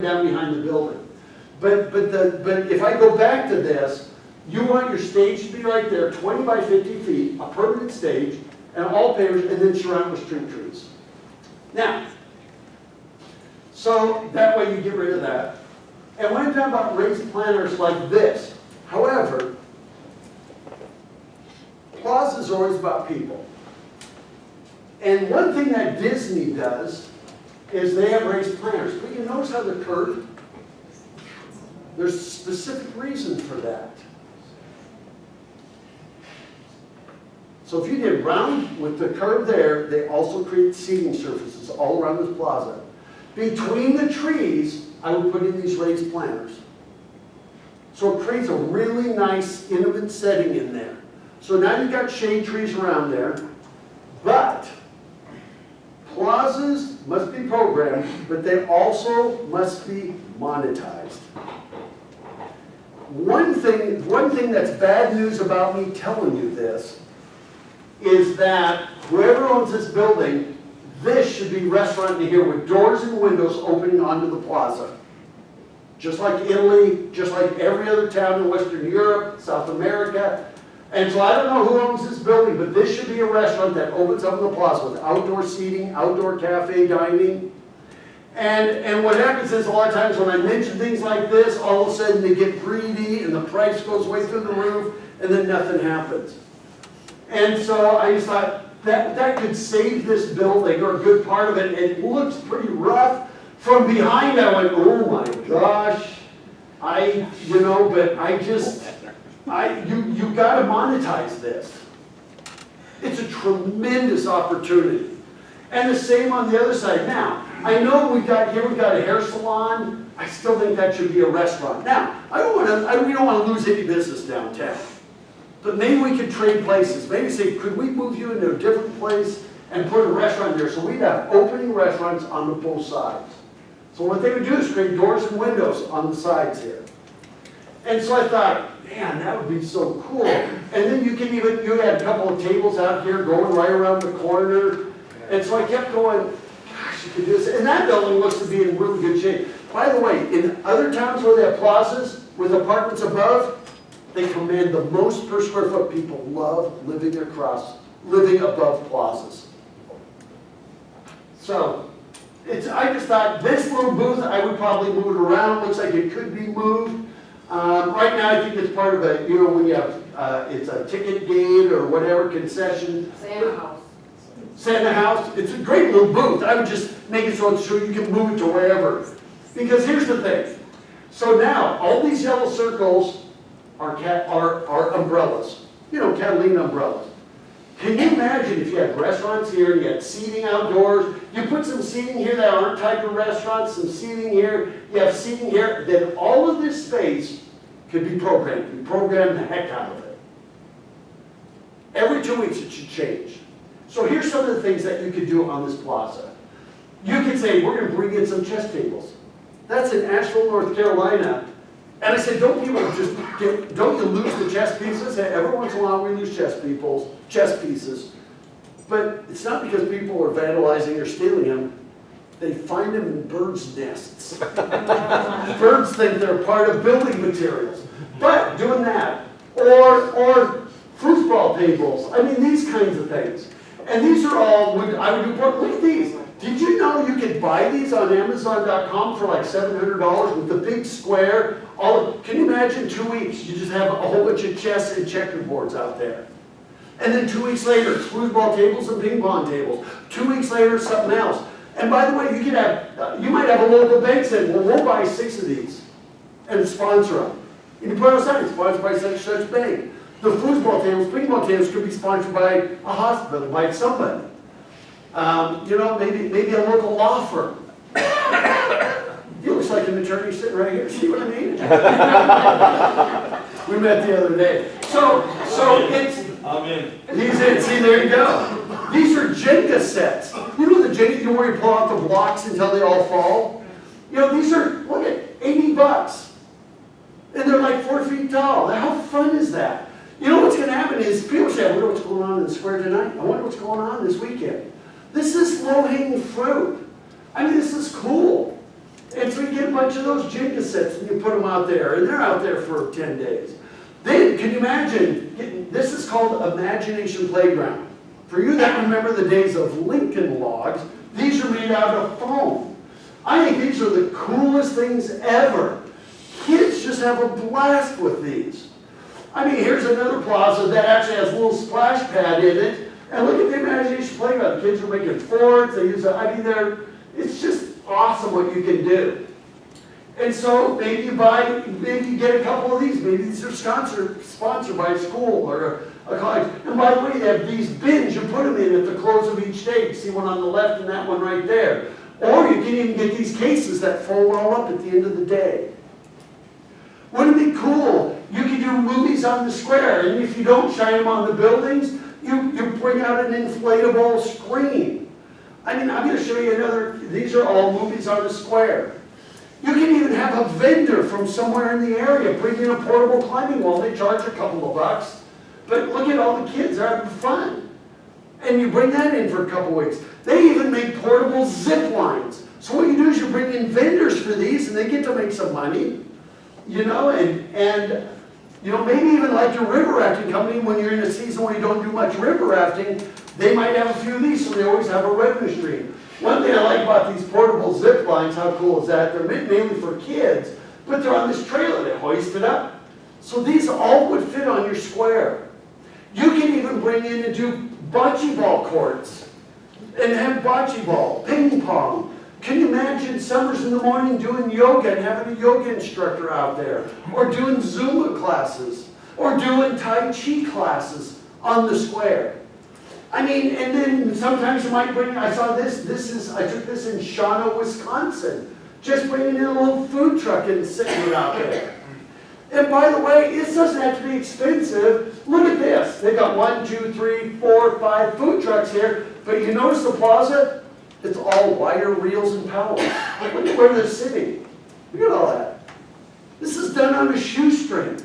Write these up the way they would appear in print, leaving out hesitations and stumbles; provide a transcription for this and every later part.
down behind the building. But if I go back to this, you want your stage to be right there, 20 by 50 feet, a permanent stage, and all pavers, and then surround with street trees. Now, so that way you get rid of that. And when I'm talking about raised planters like this, however, plazas are always about people. And one thing that Disney does is they have raised planters. But you notice how they're curved? There's specific reasons for that. So if you did round with the curve there, they also create seating surfaces all around this plaza. Between the trees, I would put in these raised planters. So it creates a really nice, intimate setting in there. So now you've got shade trees around there, but plazas must be programmed, but they also must be monetized. One thing that's bad news about me telling you this is that whoever owns this building, this should be restaurant in here with doors and windows opening onto the plaza. Just like Italy, just like every other town in Western Europe, South America. And so I don't know who owns this building, but this should be a restaurant that opens up in the plaza with outdoor seating, outdoor cafe dining. And what happens is a lot of times when I mention things like this, all of a sudden they get greedy and the price goes way through the roof and then nothing happens. And so I just thought that could save this building or a good part of it. It looks pretty rough. From behind I went, oh my gosh, you got to monetize this. It's a tremendous opportunity. And the same on the other side. Now, I know we've got a hair salon. I still think that should be a restaurant. Now, we don't want to lose any business downtown. But maybe we could trade places. Maybe say, could we move you into a different place and put a restaurant there? So we'd have opening restaurants on the both sides. So what they would do is create doors and windows on the sides here. And so I thought, man, that would be so cool. And then you had a couple of tables out here going right around the corner. And so I kept going, gosh, you could do this. And that building looks to be in really good shape. By the way, in other towns where they have plazas with apartments above, they command the most per square foot. People love living above plazas. So, I just thought this little booth, I would probably move it around. Looks like it could be moved. Right now, I think it's part of when you have, it's a ticket gate or whatever concession. Santa House. It's a great little booth. I would just make it so you can move it to wherever. Because here's the thing. So now, all these yellow circles are umbrellas. Catalina umbrellas. Can you imagine if you had restaurants here, you had seating outdoors, you put some seating here that aren't type of restaurants, some seating here, you have seating here, then all of this space could be programmed. You program the heck out of it. Every 2 weeks it should change. So here's some of the things that you could do on this plaza. You could say, we're going to bring in some chess tables. That's in Asheville, North Carolina. And I said, don't you lose the chess pieces? Every once in a while we lose chess pieces. But it's not because people are vandalizing or stealing them. They find them in birds' nests. Birds think they're part of building materials. But doing that, or foosball tables, these kinds of things. And these are all, I would do, look at these. Did you know you could buy these on Amazon.com for like $700 with the big square? Can you imagine 2 weeks? You just have a whole bunch of chess and checkerboards out there. And then 2 weeks later, it's foosball tables and ping pong tables. 2 weeks later, something else. And by the way, you might have a local bank saying, well, we'll buy 6 of these and sponsor them. You can put on a sign, sponsored by such bank. The foosball tables, ping pong tables could be sponsored by a hospital, by somebody. Maybe a local law firm. He looks like an attorney sitting right here. See what I mean? We met the other day. So it's. I'm in. See, there you go. These are Jenga sets. You know the Jenga where you pull out the blocks until they all fall? These are, look at, $80. And they're like 4 feet tall. How fun is that? What's going to happen is people say, I wonder what's going on in the square tonight. I wonder what's going on this weekend. This is low-hanging fruit. This is cool. And so you get bunch of those Jenga sets and you put them out there, and they're out there for 10 days. Then, can you imagine, this is called Imagination Playground. For you that remember the days of Lincoln Logs, these are made out of foam. I think these are the coolest things ever. Kids just have a blast with these. I mean, here's another plaza that actually has a little splash pad in it. And look at the Imagination Playground. The kids are making forts. They use it's just awesome what you can do. And so maybe you get a couple of these. Maybe these are sponsored by a school or a college. And by the way, they have these bins. You put them in at the close of each day. You see one on the left and that one right there. Or you can even get these cases that fold all up at the end of the day. Wouldn't it be cool? You could do movies on the square, and if you don't shine them on the buildings, you bring out an inflatable screen. I mean, I'm going to show you another. These are all movies on the square. You can even have a vendor from somewhere in the area bring in a portable climbing wall. They charge a couple of bucks, but look at all the kids having fun. And you bring that in for a couple of weeks. They even make portable zip lines. So what you do is you bring in vendors for these, and they get to make some money. You know, and you know, maybe even like your river rafting company, when you're in a season where you don't do much river rafting, they might have a few of these, so they always have a revenue stream. One thing I like about these portable zip lines, how cool is that? They're mainly for kids, but they're on this trailer that hoist it up. So these all would fit on your square. You can even bring in and do bocce ball courts and have bocce ball, ping pong. Can you imagine summers in the morning doing yoga and having a yoga instructor out there? Or doing Zumba classes? Or doing Tai Chi classes on the square? I mean, and then sometimes you might bring, I saw this, I took this in Shawano, Wisconsin. Just bringing in a little food truck and sitting it out there. And by the way, it doesn't have to be expensive. Look at this. They got 1, 2, 3, 4, 5 food trucks here. But you notice the plaza? It's all wire reels and pallets. Look at where they're sitting. Look at all that. This is done on a shoestring.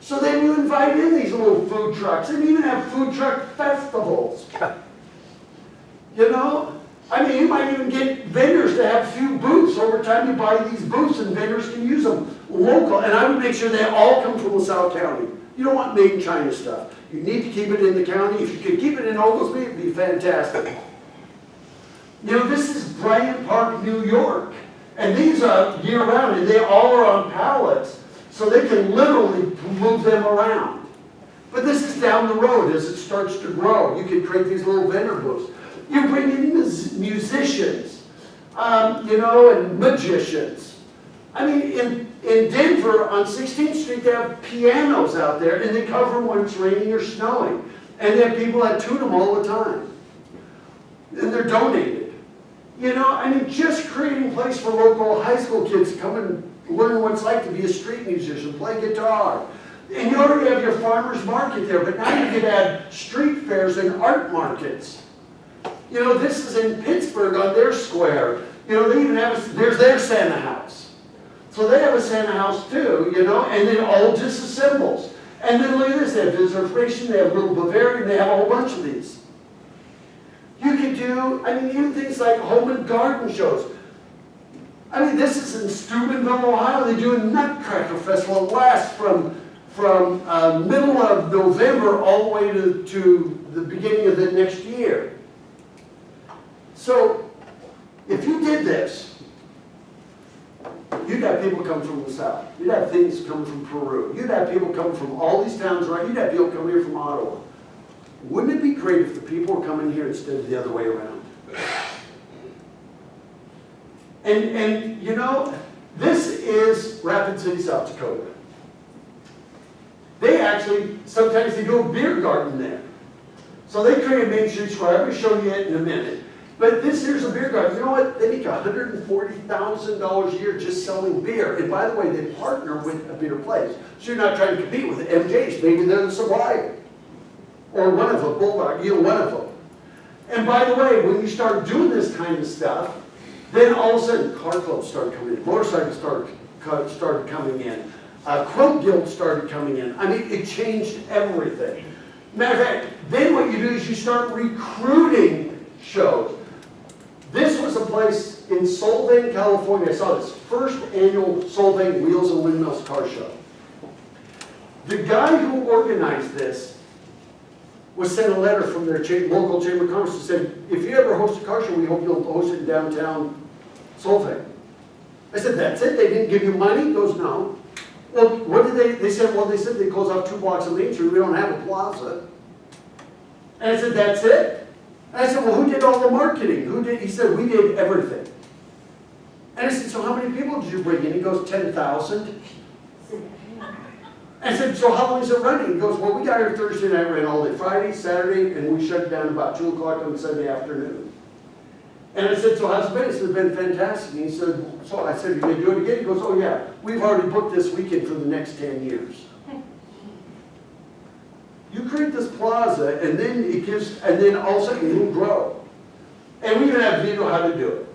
So then you invite in these little food trucks and even have food truck festivals. You know? I mean, you might even get vendors to have a few booths. Over time you buy these booths and vendors can use them local. And I would make sure they all come from LaSalle County. You don't want made in China stuff. You need to keep it in the county. If you could keep it in Oglesby, it'd be fantastic. You know, this is Bryant Park, New York. And these are year-round, and they all are on pallets, so they can literally move them around. But this is down the road as it starts to grow. You can create these little vendor booths. You bring in musicians, you know, and magicians. I mean, in Denver, on 16th Street, they have pianos out there, and they cover them when it's raining or snowing. And they have people that tune them all the time. And they're donated. You know, I mean, just creating a place for local high school kids to come and learn what it's like to be a street musician, play guitar. And you already have your farmer's market there, but now you could add street fairs and art markets. You know, this is in Pittsburgh on their square. You know, they even have, there's their Santa house. So they have a Santa house too, you know, and it all disassembles. And then look at this, they have visitor information, they have Little Bavarian, they have a whole bunch of these. You could do, I mean, even things like home and garden shows. I mean, this is in Steubenville, Ohio. They do a Nutcracker Festival. It lasts from middle of November all the way to the beginning of the next year. So, if you did this, you'd have people come from the south. You'd have things come from Peru. You'd have people come from all these towns around. You'd have people come here from Ottawa. Wouldn't it be great if the people were coming here instead of the other way around? And you know, this is Rapid City, South Dakota. They actually, sometimes they do a beer garden there. So they create a Main Street Square. I'm going to show you it in a minute. But this here's a beer garden. You know what? They make $140,000 a year just selling beer. And by the way, they partner with a beer place. So you're not trying to compete with it. MJ's, maybe they're the supplier. Or one of them, Bulldog, you know, one of them. And by the way, when you start doing this kind of stuff, then all of a sudden car clubs started coming in, motorcycles started coming in, quilt guilds started coming in. I mean, it changed everything. Matter of fact, then what you do is you start recruiting shows. This was a place in Solvang, California. I saw this first annual Solvang Wheels and Windmills car show. The guy who organized this was sent a letter from their local chamber of commerce that said, if you ever host a car show, we hope you'll host it in downtown Solvang. I said, that's it? They didn't give you money? He goes, no. Well, what did they said, well, they said they close off 2 blocks of Main Street. We don't have a plaza. And I said, that's it? And I said, well, who did all the marketing? Who did? He said, we did everything. And I said, so how many people did you bring in? He goes, 10,000. I said, so how long is it running? He goes, well, we got here Thursday night, ran all day Friday, Saturday, and we shut it down about 2 o'clock on Sunday afternoon. And I said, so how's it been? He said, it's been fantastic. And he said, so I said, you going to do it again? He goes, oh yeah, we've already booked this weekend for the next 10 years. You create this plaza, and then it gives, and then all of a sudden you'll grow. And we even have video how to do it.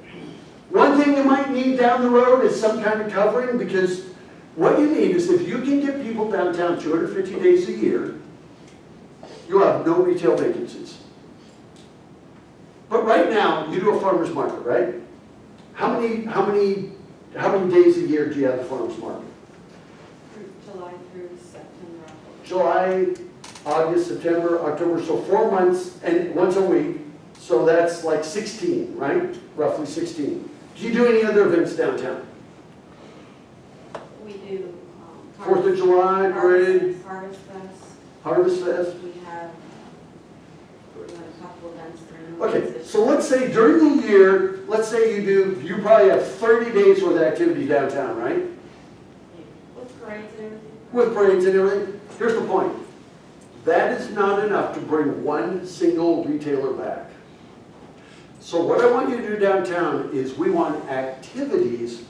One thing you might need down the road is some kind of covering, because what you need is if you can get people downtown 250 days a year, you'll have no retail vacancies. But right now, you do a farmer's market, right? How many days a year do you have a farmer's market? July through September. July, August, September, October, so 4 months and once a week. So that's like 16, right? Roughly 16. Do you do any other events downtown? We do 4th of July parade, Harvest Fest. Harvest Fest. We have a couple events during the Okay, so let's say during the year, let's say you probably have 30 days worth of activity downtown, right? With parades and everything. With parades and everything. Here's the point. That is not enough to bring one single retailer back. So what I want you to do downtown is we want activities,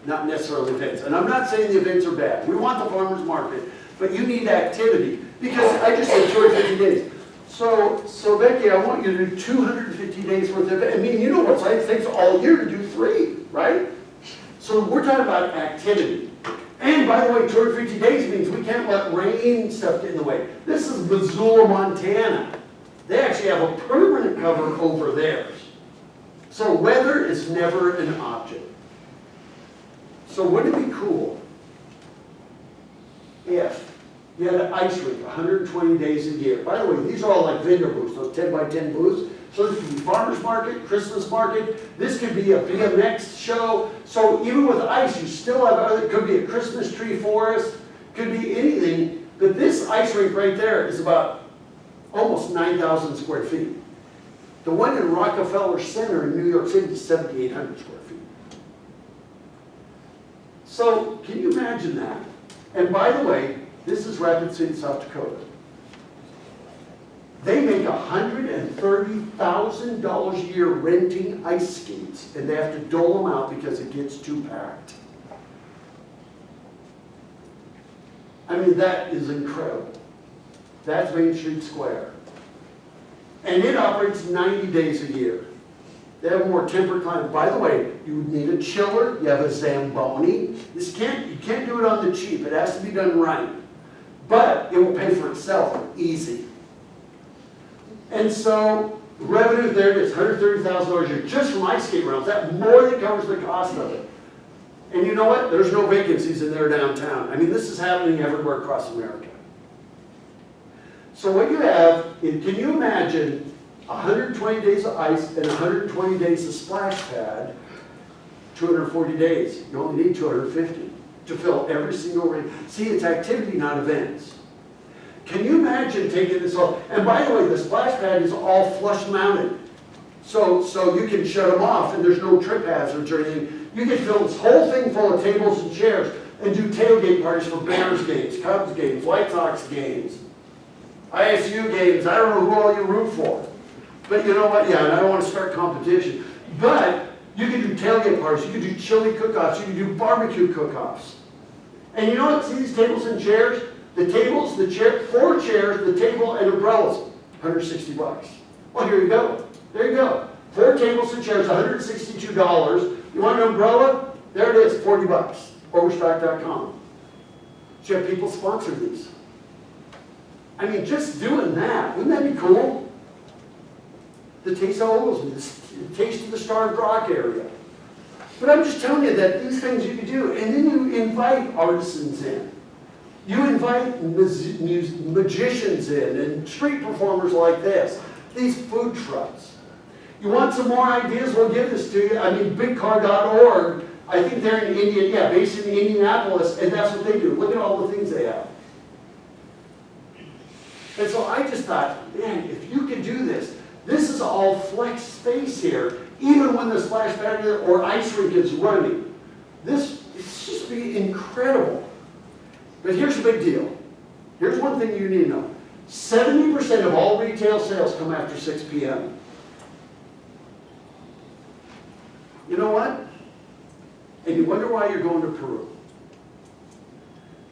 not necessarily events. And I'm not saying the events are bad. We want the farmer's market, but you need activity. Because I just said 250 days. So Becky, I want you to do 250 days worth of, I mean, you know what it takes all year to do 3, right? So we're talking about activity. And by the way, 250 days means we can't let rain stuff get in the way. This is Missoula, Montana. They actually have a permanent cover over theirs. So weather is never an object. So wouldn't it be cool if you had an ice rink 120 days a year? By the way, these are all like vendor booths, those 10 by 10 booths. So this could be farmer's market, Christmas market. This could be a BMX show. So even with ice, you still have other, it could be a Christmas tree forest, could be anything. But this ice rink right there is about almost 9,000 square feet. The one in Rockefeller Center in New York City is 7,800 square feet. So can you imagine that? And by the way, this is Rapid City, South Dakota. They make $130,000 a year renting ice skates, and they have to dole them out because it gets too packed. I mean, that is incredible. That's Main Street Square. And it operates 90 days a year. They have more temperate climate. By the way, you would need a chiller, you have a Zamboni. You can't do it on the cheap. It has to be done right. But it will pay for itself easy. And so revenue there is $130,000 a year just from ice skate rounds. That more than covers the cost of it. And you know what? There's no vacancies in there downtown. I mean, this is happening everywhere across America. So what you have is, can you imagine 120 days of ice and 120 days of splash pad, 240 days. You only need 250 to fill every single ring. See, it's activity, not events. Can you imagine taking this all? And by the way, the splash pad is all flush mounted. So you can shut them off and there's no trip hazards or anything. You can fill this whole thing full of tables and chairs and do tailgate parties for Bears games, Cubs games, White Sox games, ISU games. I don't know who all you root for. But you know what? Yeah, and I don't want to start competition. But you can do tailgate parties. You can do chili cook-offs. You can do barbecue cook-offs. And you know what? See these tables and chairs? The tables, the chair, 4 chairs, the table, and umbrellas, $160. Well, here you go. There you go. 4 tables and chairs, $162. You want an umbrella? There it is, $40. Overstock.com. So you have people sponsor these. I mean, just doing that, wouldn't that be cool? the Taste of Oglesby, the Taste of the Starved Rock area. But I'm just telling you that these things you can do, and then you invite artisans in. You invite magicians in, and street performers like this, these food trucks. You want some more ideas, we'll give this to you. I mean, bigcar.org, I think they're in India, yeah, based in Indianapolis, and that's what they do. Look at all the things they have. And so I just thought, man, if you could do this, this is all flex space here, even when the splash pad or ice rink is running. This, it's just be incredible. But here's the big deal. Here's one thing you need to know. 70% of all retail sales come after 6 p.m. You know what? And you wonder why you're going to Peru.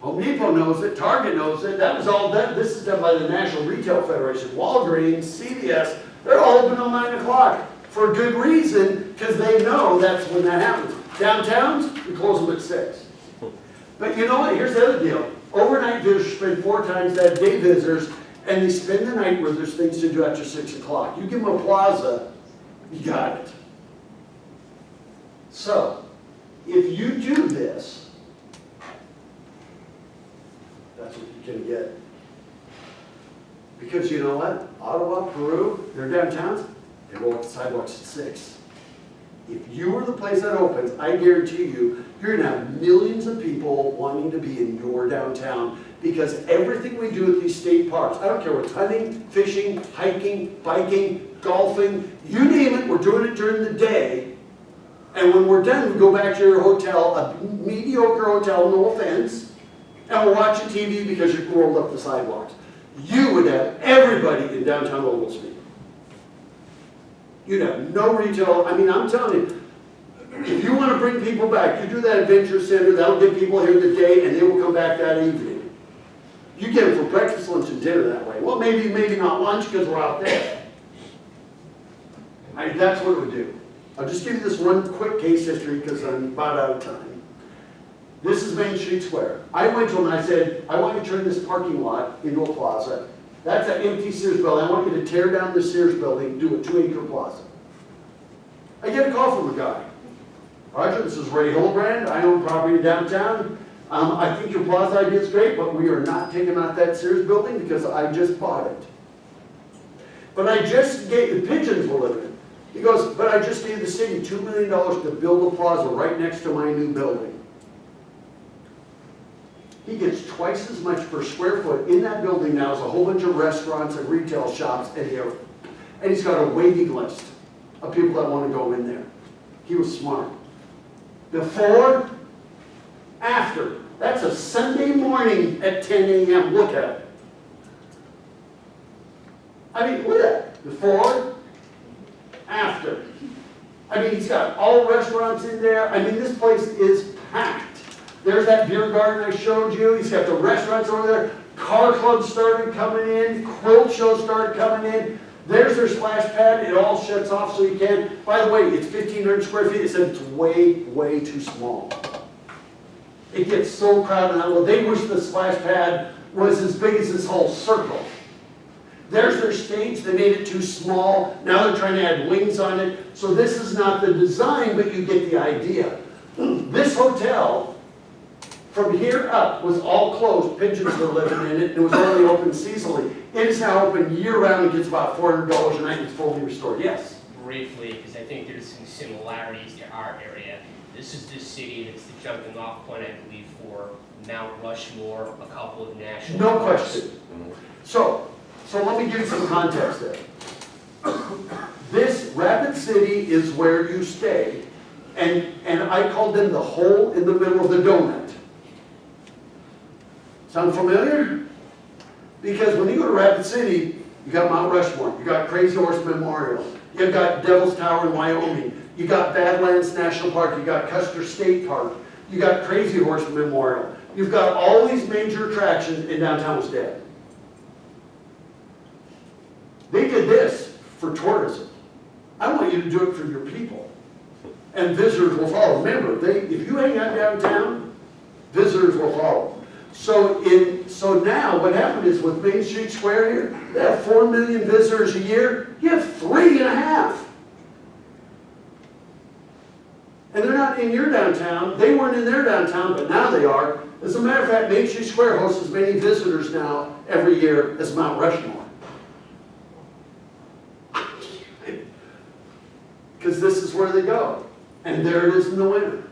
Home Depot knows it, Target knows it, that was all done, this is done by the National Retail Federation, Walgreens, CVS, they're all open till 9 o'clock for a good reason, because they know that's when that happens. Downtowns, we close them at 6. But you know what, here's the other deal. Overnight visitors spend 4 times that, day visitors, and they spend the night where there's things to do after 6 o'clock. You give them a plaza, you got it. So, if you do this, that's what you can get. Because you know what? Ottawa, Peru, their downtowns, they roll up the sidewalks at 6. If you were the place that opens, I guarantee you, you're going to have millions of people wanting to be in your downtown because everything we do at these state parks, I don't care what's hunting, fishing, hiking, biking, golfing, you name it, we're doing it during the day. And when we're done, we go back to your hotel, a mediocre hotel, no offense, and we're watching TV because you rolled up the sidewalks. You would have everybody in downtown Oglesby. You'd have no retail. I mean, I'm telling you, if you want to bring people back, you do that adventure center, that'll get people here the day, and they will come back that evening. You get them for breakfast, lunch, and dinner that way. Well, maybe not lunch because we're out there. That's what it would do. I'll just give you this one quick case history because I'm about out of time. This is Main Street Square. I went to them and I said, I want you to turn this parking lot into a plaza. That's an empty Sears building. I want you to tear down the Sears building, do a 2-acre plaza. I get a call from a guy. Roger, this is Ray Hillebrand. I own property downtown. I think your plaza idea is great, but we are not taking out that Sears building because I just bought it. But I just gave, the pigeons were living. He goes, but I just gave the city $2 million to build a plaza right next to my new building. He gets twice as much per square foot in that building now as a whole bunch of restaurants and retail shops and here. And he's got a waiting list of people that want to go in there. He was smart. Before, after. That's a Sunday morning at 10 a.m. Look at it. I mean, look at it. Before, after. I mean, he's got all restaurants in there. I mean, this place is packed. There's that beer garden I showed you. He's got the restaurants over there. Car clubs started coming in. Quilt shows started coming in. There's their splash pad. It all shuts off so you can. By the way, it's 1,500 square feet. It said it's way, way too small. It gets so crowded now. Well, they wish the splash pad was as big as this whole circle. There's their stage. They made it too small. Now they're trying to add wings on it. So this is not the design, but you get the idea. This hotel, from here up, was all closed. Pigeons were living in it. It was only open seasonally. It is now open year-round and gets about $400 a night. It's fully restored. Yes? Briefly, because I think there's some similarities to our area. This is the city, and it's the jumping off point, I believe, for Mount Rushmore, a couple of national No parks. question. So let me give you some context there. This Rapid City is where you stay, and I called them the hole in the middle of the donut. Sound familiar? Because when you go to Rapid City, you got Mount Rushmore, you got Crazy Horse Memorial, you got Devil's Tower in Wyoming, you got Badlands National Park, you got Custer State Park, you got Crazy Horse Memorial. You've got all these major attractions, and downtown was dead. They did this for tourism. I want you to do it for your people. And visitors will follow. Remember, if you hang out downtown, visitors will follow. So now what happened is with Main Street Square here, they have 4 million visitors a year. You have 3.5. And they're not in your downtown. They weren't in their downtown, but now they are. As a matter of fact, Main Street Square hosts as many visitors now every year as Mount Rushmore. Because this is where they go. And there it is in the winter.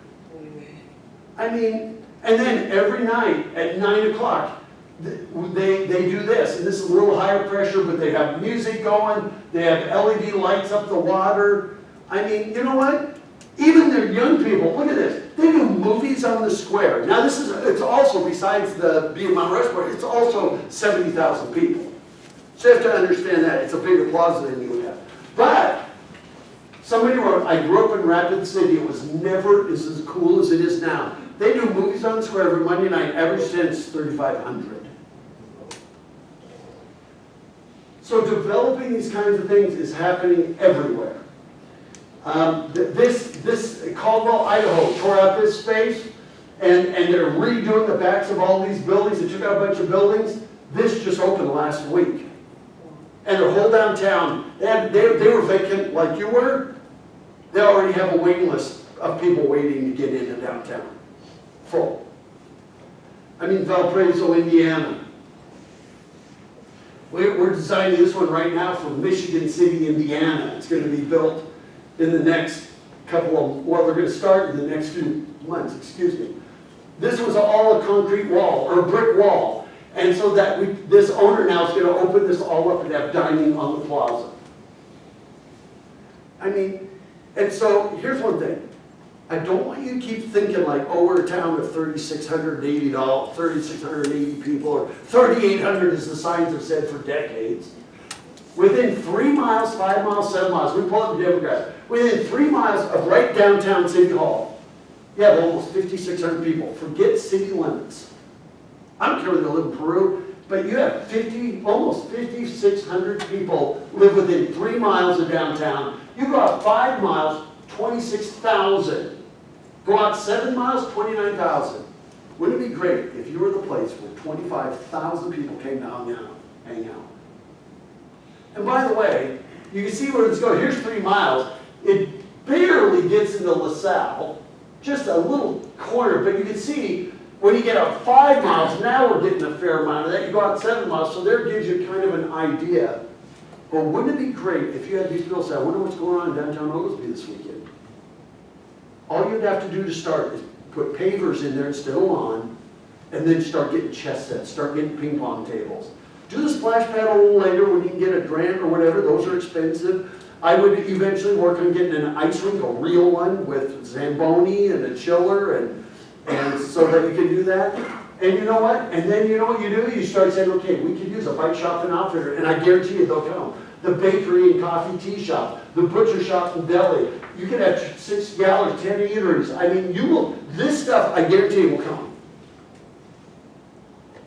I mean, and then every night at 9 o'clock, they do this. And this is a little higher pressure, but they have music going. They have LED lights up the water. I mean, you know what? Even their young people, look at this. They do movies on the square. Now this is, it's also, besides the being Mount Rushmore, it's also 70,000 people. So you have to understand that. It's a bigger plaza than you would have. But somebody wrote, I grew up in Rapid City. It was never as cool as it is now. They do movies on the square every Monday night, ever since 3,500. So developing these kinds of things is happening everywhere. This Caldwell, Idaho tore out this space, and they're redoing the backs of all these buildings. They took out a bunch of buildings. This just opened last week. And their whole downtown, they were vacant like you were. They already have a waiting list of people waiting to get into downtown. Full. I mean, Valparaiso, Indiana. We're designing this one right now for Michigan City, Indiana. It's going to be built in the next couple of, well, they're going to start in the next few months, excuse me. This was all a concrete wall, or a brick wall. And so that this owner now is going to open this all up and have dining on the plaza. I mean, and so here's one thing. I don't want you to keep thinking like, oh, we're a town of 3,680 people, or 3,800 as the signs have said for decades. Within 3 miles, 5 miles, 7 miles, we pull up the demographic. Within 3 miles of right downtown City Hall, you have almost 5,600 people. Forget city limits. I don't care whether they live in Peru, but you have almost 5,600 people live within 3 miles of downtown. You go out 5 miles, 26,000. Go out 7 miles, 29,000. Wouldn't it be great if you were the place where 25,000 people came down and hang out? And by the way, you can see where it's going. Here's 3 miles. It barely gets into LaSalle, just a little corner, but you can see when you get out 5 miles, now we're getting a fair amount of that. You go out 7 miles, so there gives you kind of an idea. Well, wouldn't it be great if you had these people say, I wonder what's going on in downtown Oglesby this weekend? All you'd have to do to start is put pavers in there instead of lawn, and then start getting chess sets, start getting ping pong tables. Do the splash pad a little later when you can get a grant or whatever. Those are expensive. I would eventually work on getting an ice rink, a real one with Zamboni and a chiller, and so that you can do that. And you know what? And then you know what you do? You start saying, okay, we could use a bike shop and outfitter, and I guarantee you they'll come. The bakery and coffee tea shop, the butcher shop and deli. You could have 6 galleries, 10 eateries. I mean, you will, this stuff, I guarantee will come.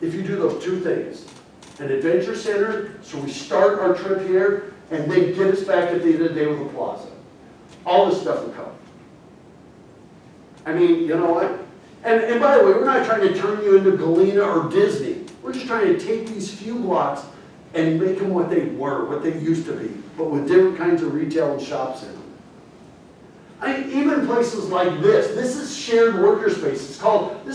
If you do those 2 things. An adventure center, so we start our trip here, and then get us back at the end of the day with a plaza. All this stuff will come. I mean, you know what? And by the way, we're not trying to turn you into Galena or Disney. We're just trying to take these few blocks and make them what they were, what they used to be, but with different kinds of retail and shops in them. I mean, even places like this is shared worker space. It's called, this